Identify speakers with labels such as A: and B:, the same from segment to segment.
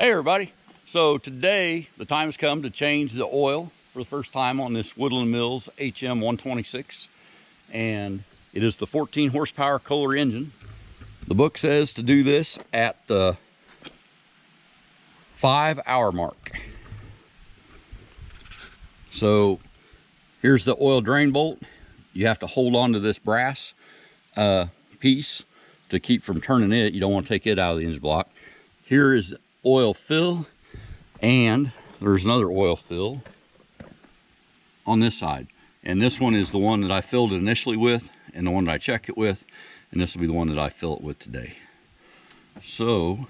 A: Hey everybody, so today the time has come to change the oil for the first time on this Woodland Mills HM126, and it is the 14 horsepower Kohler engine. The book says to do this at the 5-hour mark. So here's the oil drain bolt. You have to hold on to this brass piece to keep from turning it. You don't want to take it out of the engine block. Here is oil fill, and there's another oil fill on this side, and this one is the one that I filled it initially with and the one that I check it with, and this will be the one that I fill it with today. So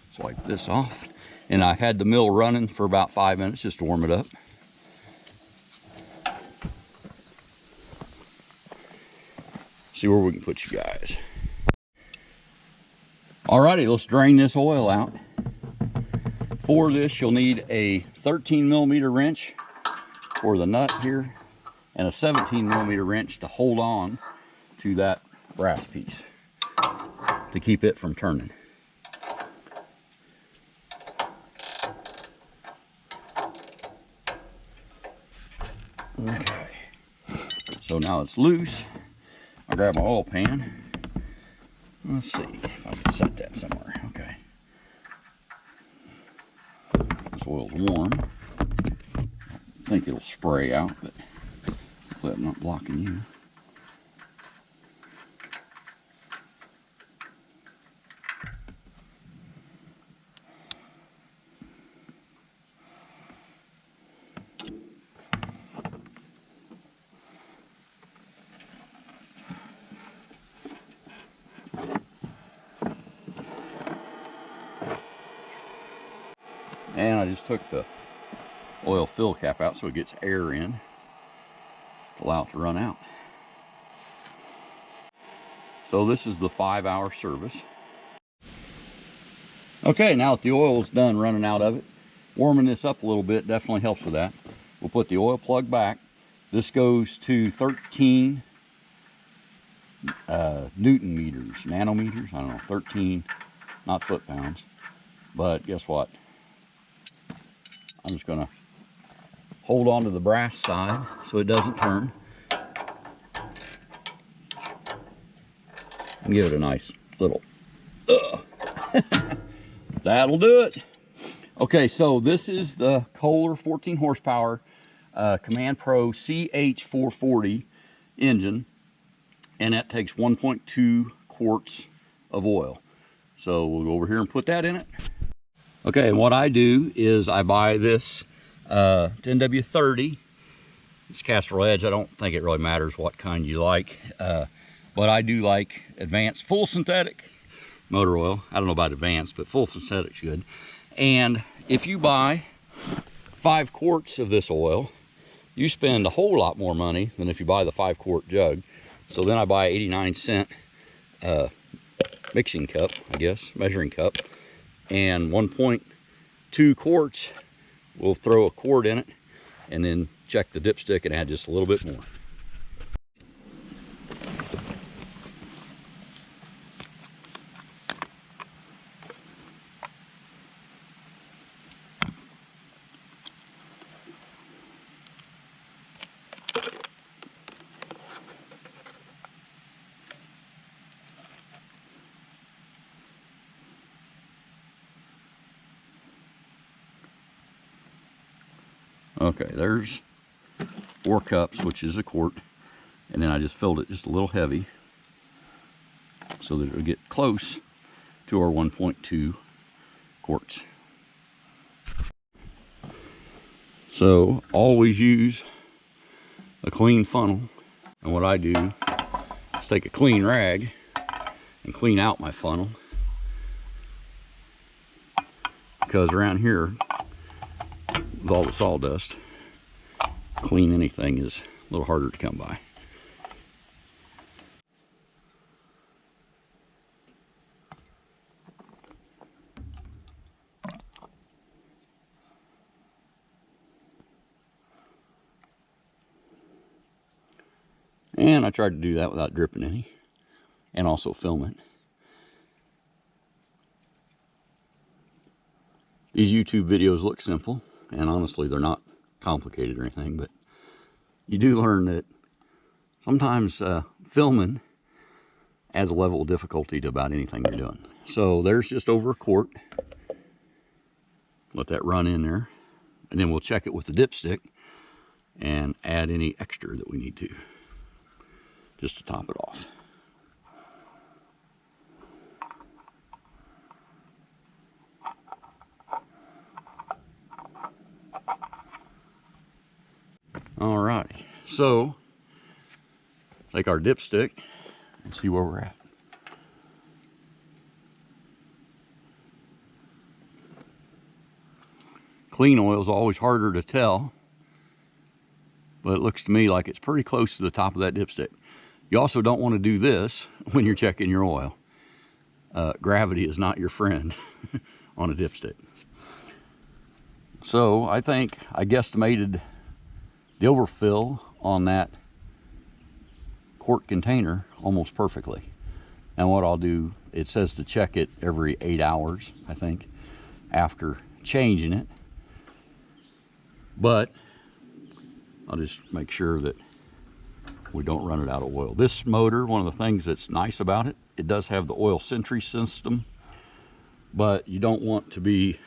A: let's wipe this off, and I've had the mill running for about 5 minutes just to warm it up. See where we can put you guys. Alrighty, let's drain this oil out. For this, you'll need a 13mm wrench for the nut here, and a 17mm wrench to hold on to that brass piece to keep it from turning. Okay, so now it's loose. I'll grab my oil pan. Let's see if I can set that somewhere. Okay. This oil's warm. I think it'll spray out, but hopefully I'm not blocking you. And I just took the oil fill cap out so it gets air in to allow it to run out. So this is the 5-hour service. Okay, now that the oil is done running out of it, warming this up a little bit definitely helps with that. We'll put the oil plug back. This goes to 13 Newton meters, nanometers, I don't know, 13, not foot pounds. But guess what? I'm just going to hold on to the brass side so it doesn't turn, and give it a nice little that'll do it. Okay, so this is the Kohler 14 horsepower Command Pro CH440 engine, and that takes 1.2 quarts of oil. So we'll go over here and put that in it. Okay, and what I do is I buy this 10W30. It's Castrol Edge. I don't think it really matters what kind you like, but I do like advanced full synthetic motor oil. I don't know about advanced, but full synthetic's good. And if you buy 5 quarts of this oil, you spend a whole lot more money than if you buy the 5-quart jug. So then I buy 89-cent mixing cup, I guess, measuring cup. And 1.2 quarts, we'll throw a quart in it and then check the dipstick and add just a little bit more. Okay, there's 4 cups, which is a quart, and then I just filled it just a little heavy so that it'll get close to our 1.2 quarts. So always use a clean funnel, and what I do is take a clean rag and clean out my funnel, because around here with all the sawdust, clean anything is a little harder to come by. And I tried to do that without dripping any, and also film it. These YouTube videos look simple, and honestly, they're not complicated or anything, but you do learn that sometimes filming adds a level of difficulty to about anything you're doing. So there's just over a quart. Let that run in there, and then we'll check it with the dipstick and add any extra that we need to, just to top it off. Alrighty, so take our dipstick and see where we're at. Clean oil is always harder to tell, but it looks to me like it's pretty close to the top of that dipstick. You also don't want to do this when you're checking your oil. Gravity is not your friend on a dipstick. So I think I guesstimated the overfill on that quart container almost perfectly. And what I'll do, it says to check it every 8 hours, I think, after changing it. But I'll just make sure that we don't run it out of oil. This motor, one of the things that's nice about it, it does have the oil sentry system, but you don't want to be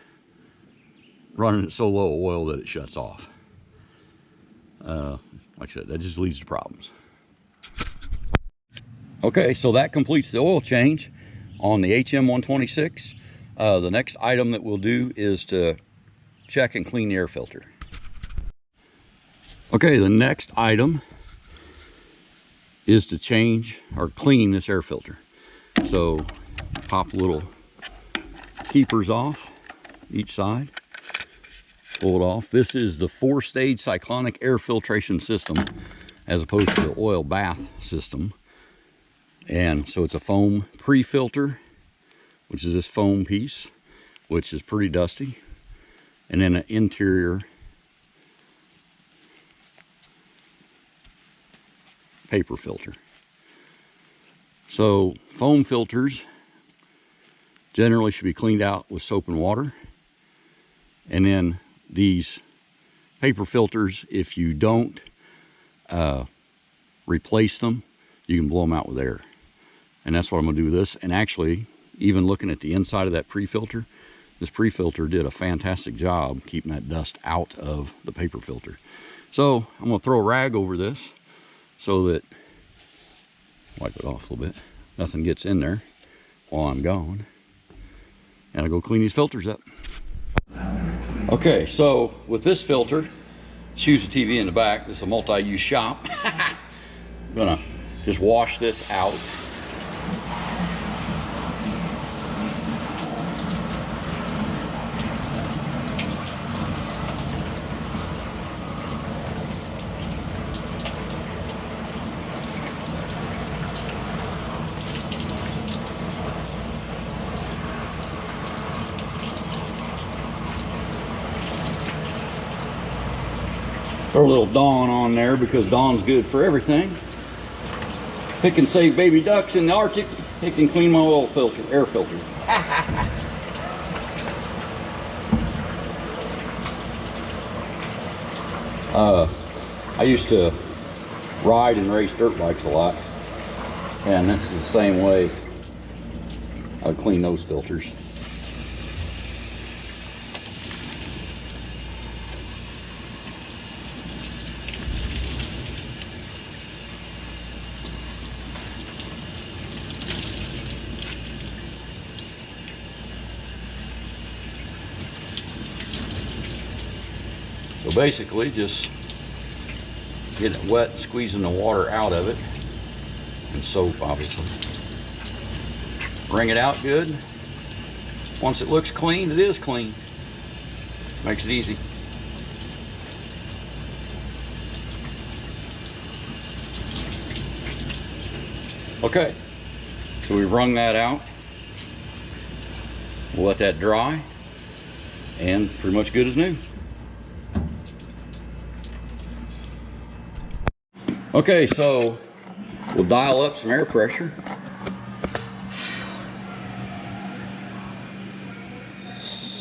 A: running it so low oil that it shuts off. Like I said, that just leads to problems. Okay, so that completes the oil change on the HM126. The next item that we'll do is to check and clean the air filter. Okay, the next item is to change or clean this air filter. So pop little keepers off each side. Pull it off. This is the 4-stage cyclonic air filtration system as opposed to the oil bath system. And so it's a foam pre-filter, which is this foam piece, which is pretty dusty. And then an interior paper filter. So foam filters generally should be cleaned out with soap and water. And then these paper filters, if you don't replace them, you can blow them out with air. And that's what I'm going to do with this. And actually, even looking at the inside of that pre-filter, this pre-filter did a fantastic job keeping that dust out of the paper filter. So I'm going to throw a rag over this so that, wipe it off a little bit, nothing gets in there while I'm gone. And I'll go clean these filters up. Okay, so with this filter, choose the TV in the back. This is a multi-use shop. I'm gonna just wash this out. Throw a little Dawn on there because Dawn's good for everything. If it can save baby ducks in the Arctic, it can clean my oil filter, air filter. I used to ride and race dirt bikes a lot, and this is the same way I would clean those filters. So basically, just get it wet, squeezing the water out of it, and soap, obviously. Wring it out good. Once it looks clean, it is clean. Makes it easy. Okay, so we've wrung that out. We'll let that dry, and pretty much good as new. Okay, so we'll dial up some air pressure.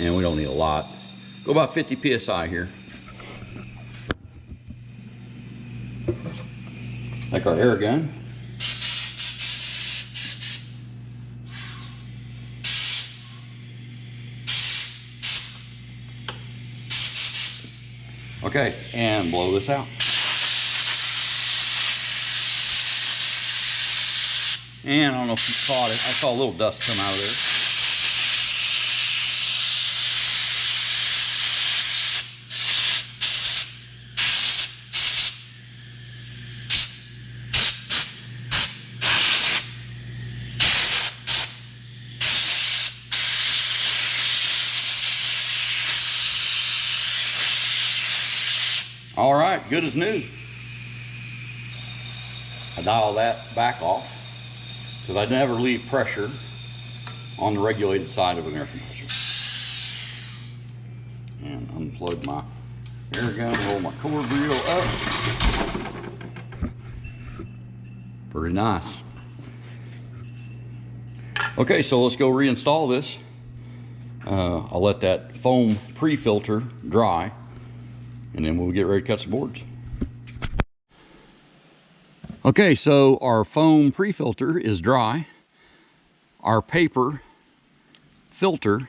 A: And we don't need a lot. Go about 50 psi here. Like our air gun. Okay, and blow this out. And I don't know if you caught it, I saw a little dust come out of there. All right, good as new. I dial that back off because I never leave pressure on the regulated side of an air compressor. And unplug my air gun, roll my cord reel up. Pretty nice. Okay, so let's go reinstall this. I'll let that foam pre-filter dry, and then we'll get ready to cut some boards. Okay, so our foam pre-filter is dry. Our paper filter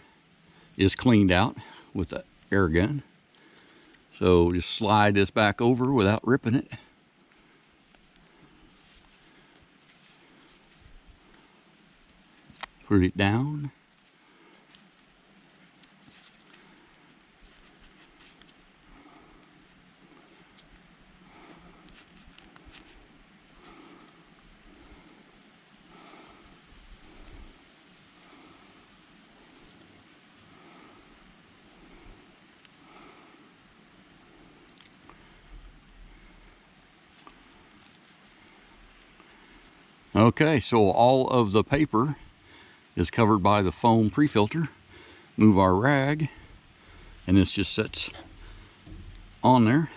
A: is cleaned out with the air gun. So just slide this back over without ripping it. Put it down. Okay, so all of the paper is covered by the foam pre-filter. Move our rag, and this just sits on there.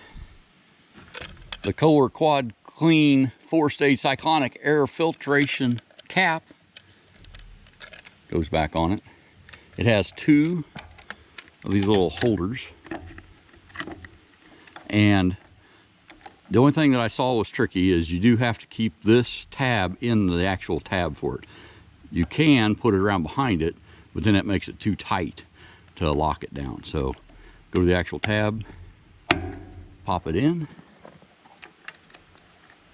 A: The Kohler Quad Clean 4-stage cyclonic air filtration cap goes back on it. It has two of these little holders, and the only thing that I saw was tricky is you do have to keep this tab in the actual tab for it. You can put it around behind it, but then that makes it too tight to lock it down. So go to the actual tab, pop it in,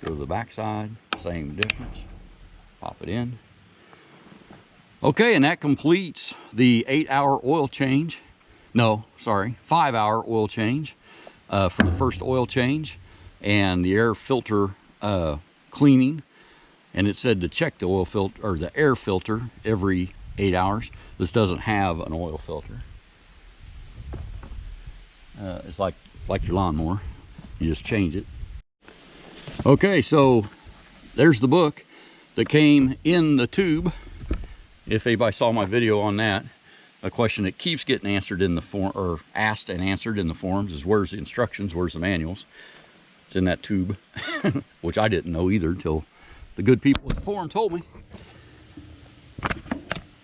A: go to the back side, same difference, pop it in. Okay, and that completes the 8-hour oil change. No, sorry, 5-hour oil change for the first oil change and the air filter cleaning. And it said to check the oil filter or the air filter every 8 hours. This doesn't have an oil filter. It's like your lawnmower. You just change it. Okay, so there's the book that came in the tube. If anybody saw my video on that, a question that keeps getting answered in the form, or asked and answered in the forums, is where's the instructions, where's the manuals? It's in that tube, which I didn't know either until the good people at the forum told me.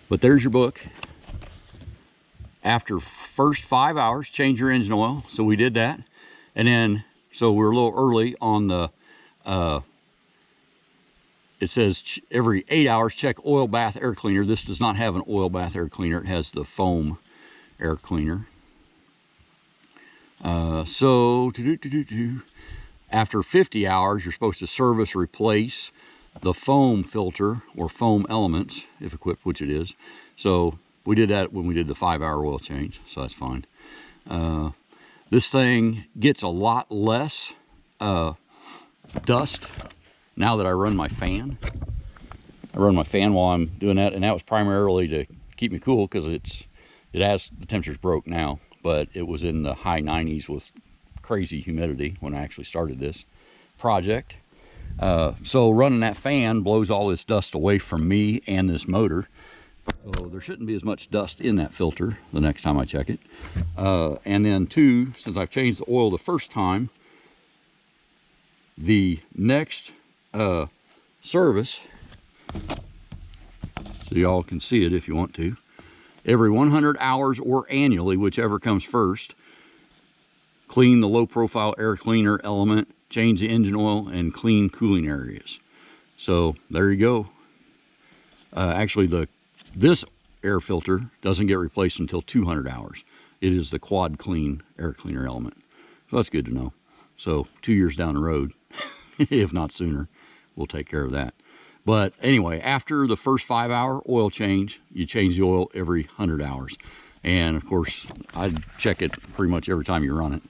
A: But there's your book. After first 5 hours, change your engine oil. So we did that. And then, so we're a little early on the, it says every 8 hours, check oil bath air cleaner. This does not have an oil bath air cleaner. It has the foam air cleaner. After 50 hours, you're supposed to service or replace the foam filter or foam elements, if equipped, which it is. So we did that when we did the 5-hour oil change, so that's fine. This thing gets a lot less dust now that I run my fan. I run my fan while I'm doing that, and that was primarily to keep me cool because the temperature's broke now, but it was in the high 90s with crazy humidity when I actually started this project. So running that fan blows all this dust away from me and this motor. So there shouldn't be as much dust in that filter the next time I check it. And then two, since I've changed the oil the first time, the next service, so y'all can see it if you want to, every 100 hours or annually, whichever comes first. Clean the low profile air cleaner element, change the engine oil, and clean cooling areas. So there you go. Actually, this air filter doesn't get replaced until 200 hours. It is the quad clean air cleaner element. So that's good to know. So 2 years down the road, if not sooner, we'll take care of that. But anyway, after the first 5-hour oil change, you change the oil every 100 hours. And of course, I check it pretty much every time you run it,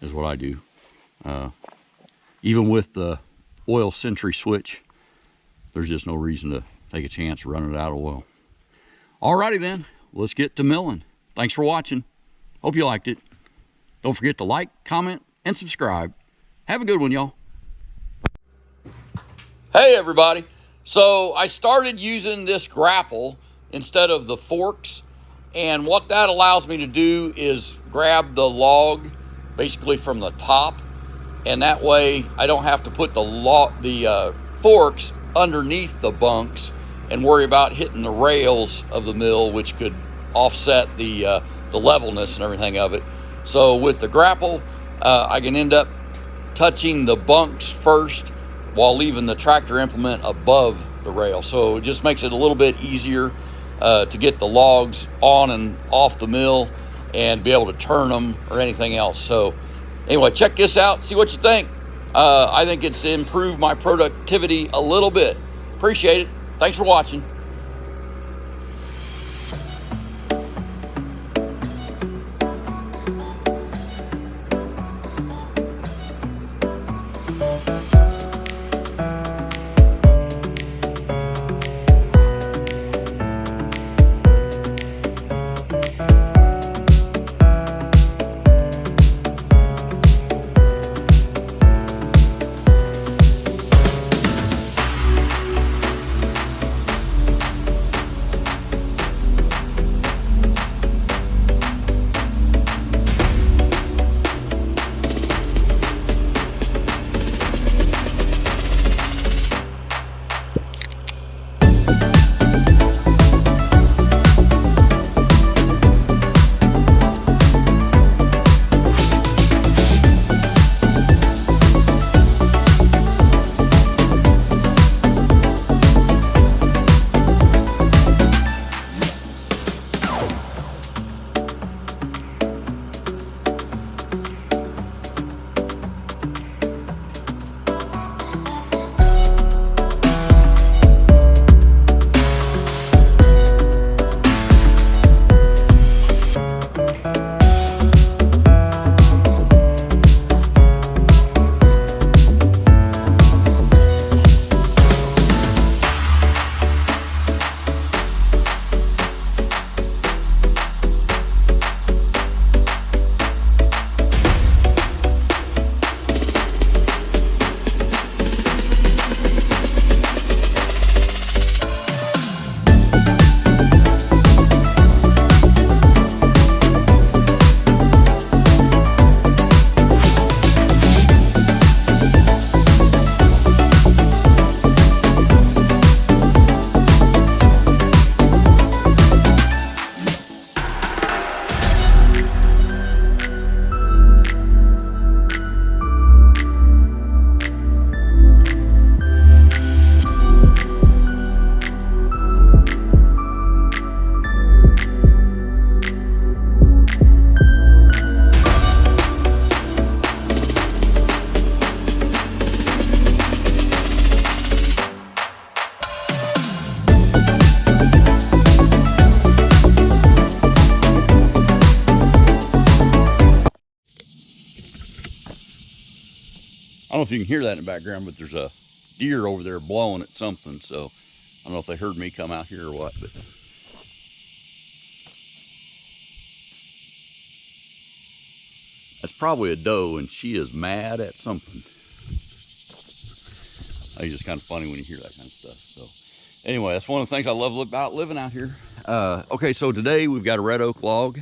A: is what I do. Even with the oil Sentry switch, there's just no reason to take a chance running it out of oil. Alrighty then, let's get to milling. Thanks for watching. Hope you liked it. Don't forget to like, comment, and subscribe. Have a good one, y'all. Hey everybody. So I started using this grapple instead of the forks, and what that allows me to do is grab the log basically from the top, and that way I don't have to put the forks underneath the bunks and worry about hitting the rails of the mill, which could offset the levelness and everything of it. So with the grapple, I can end up touching the bunks first while leaving the tractor implement above the rail. So it just makes it a little bit easier to get the logs on and off the mill and be able to turn them or anything else. So anyway, check this out, see what you think. I think it's improved my productivity a little bit. Appreciate it. Thanks for watching. I don't know if you can hear that in the background, but there's a deer over there blowing at something. So I don't know if they heard me come out here or what, but that's probably a doe, and she is mad at something. It's just kind of funny when you hear that kind of stuff. So anyway, that's one of the things I love about living out here. Okay, so today we've got a red oak log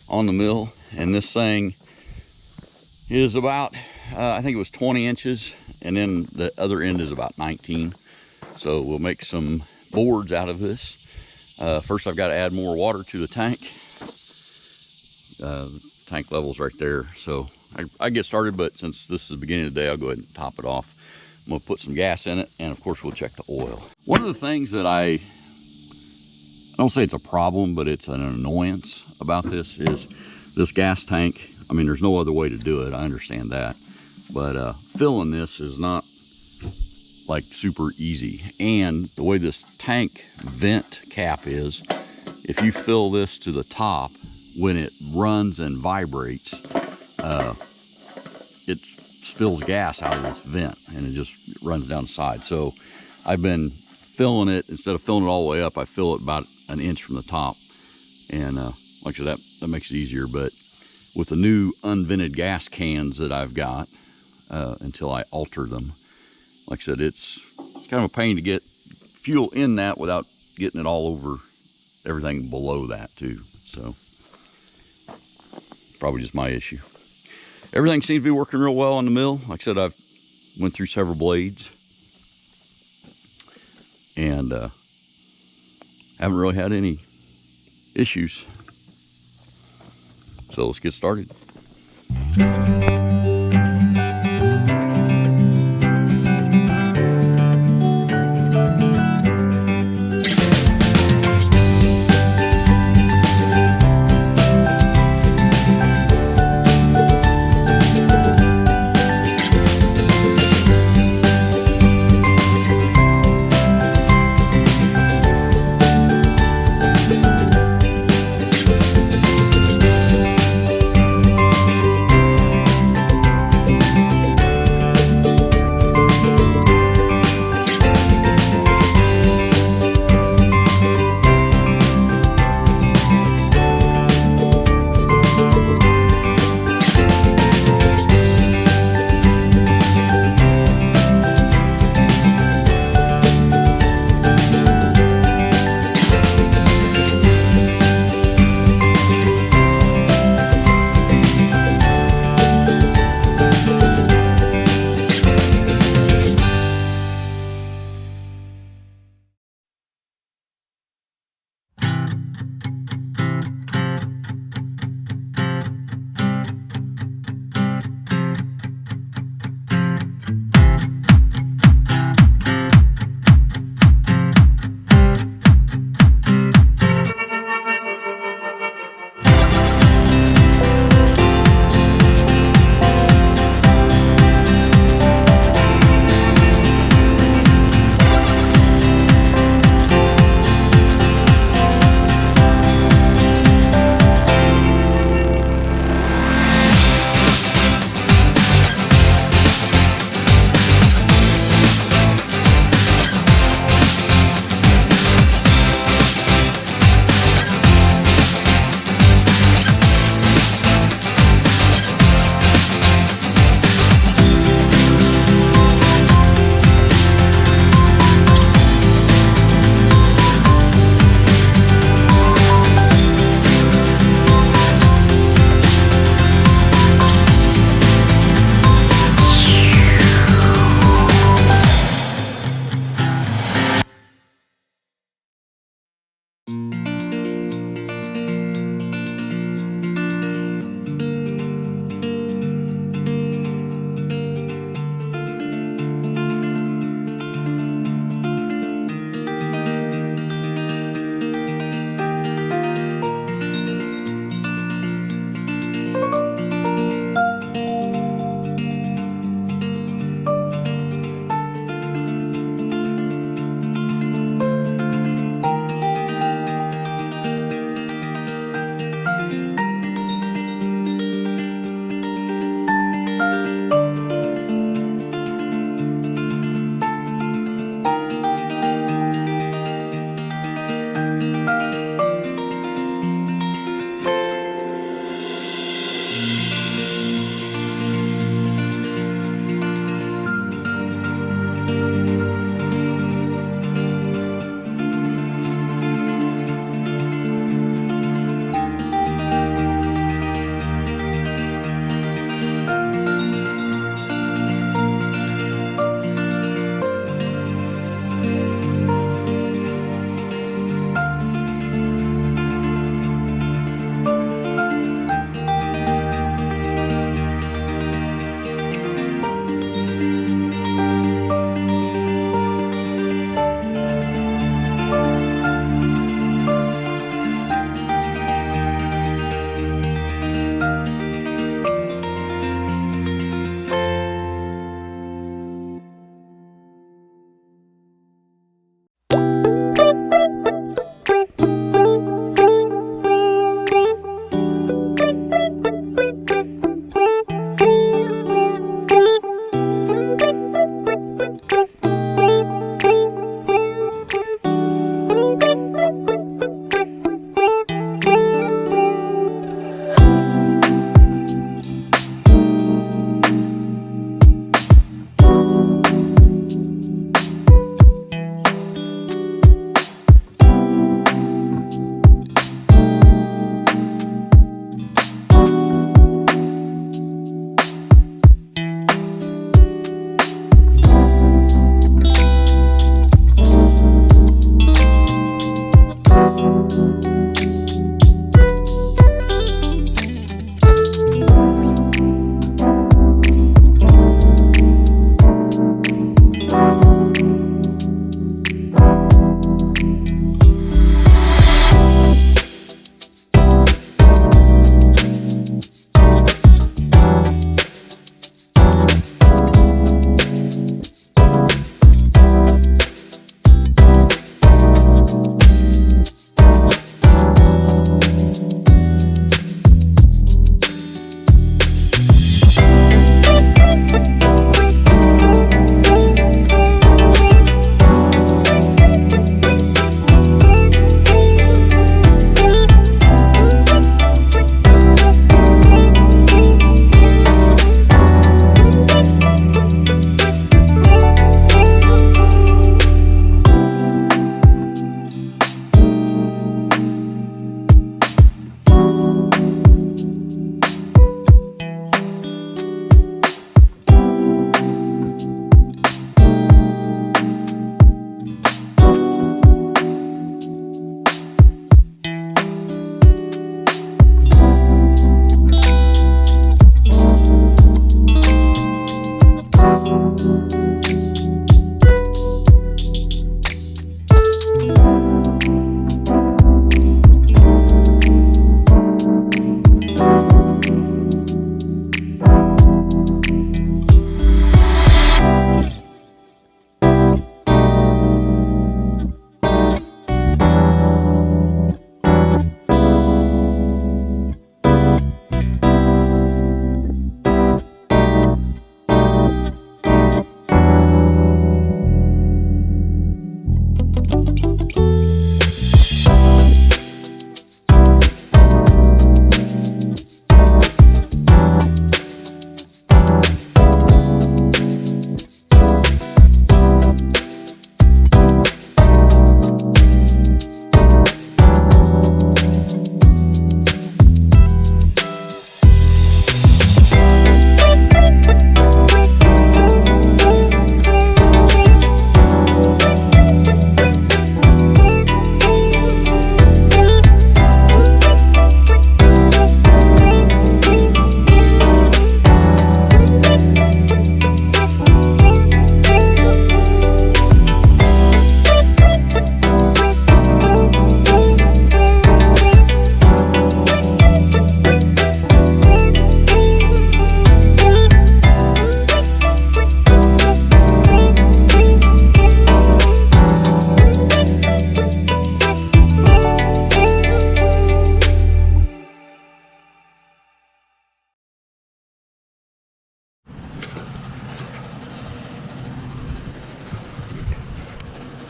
A: on the mill, and this thing is about, I think it was 20 inches, and then the other end is about 19. So we'll make some boards out of this. First, I've got to add more water to the tank. Tank level's right there, so I get started, but since this is the beginning of the day, I'll go ahead and top it off. I'm going to put some gas in it, and of course, we'll check the oil. One of the things that I don't say it's a problem, but it's an annoyance about this is this gas tank. I mean, there's no other way to do it. I understand that, but filling this is not like super easy. And the way this tank vent cap is, if you fill this to the top, when it runs and vibrates, it spills gas out of this vent and it just runs down the side. So I've been filling it, instead of filling it all the way up, I fill it about an inch from the top. And like I said, that makes it easier. But with the new unvented gas cans that I've got, until I alter them, like I said, it's kind of a pain to get fuel in that without getting it all over everything below that too. So probably just my issue. Everything seems to be working real well on the mill. Like I said, I've went through several blades and haven't really had any issues. So let's get started.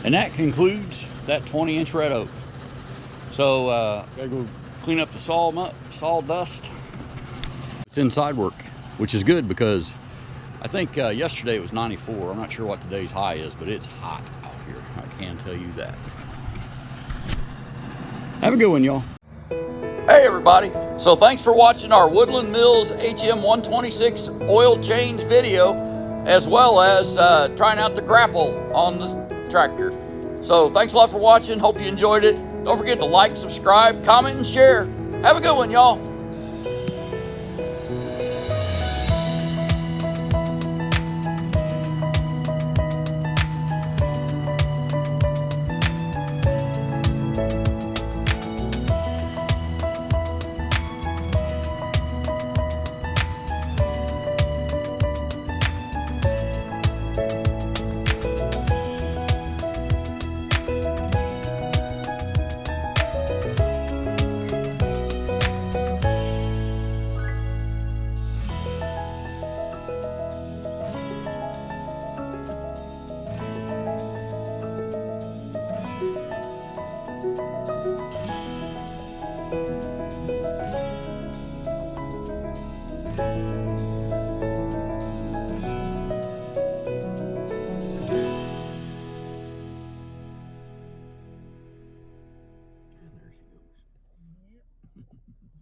A: And that concludes that 20-inch red oak. So gotta go clean up the sawdust. It's inside work, which is good because I think yesterday it was 94. I'm not sure what today's high is, but it's hot out here. I can tell you that. Have a good one, y'all. Hey everybody, so thanks for watching our Woodland Mills HM126 oil change video, as well as trying out the Grapple on the tractor. So thanks a lot for watching, hope you enjoyed it. Don't forget to like, subscribe, comment, and share. Have a good one, y'all. And there she goes. Yep.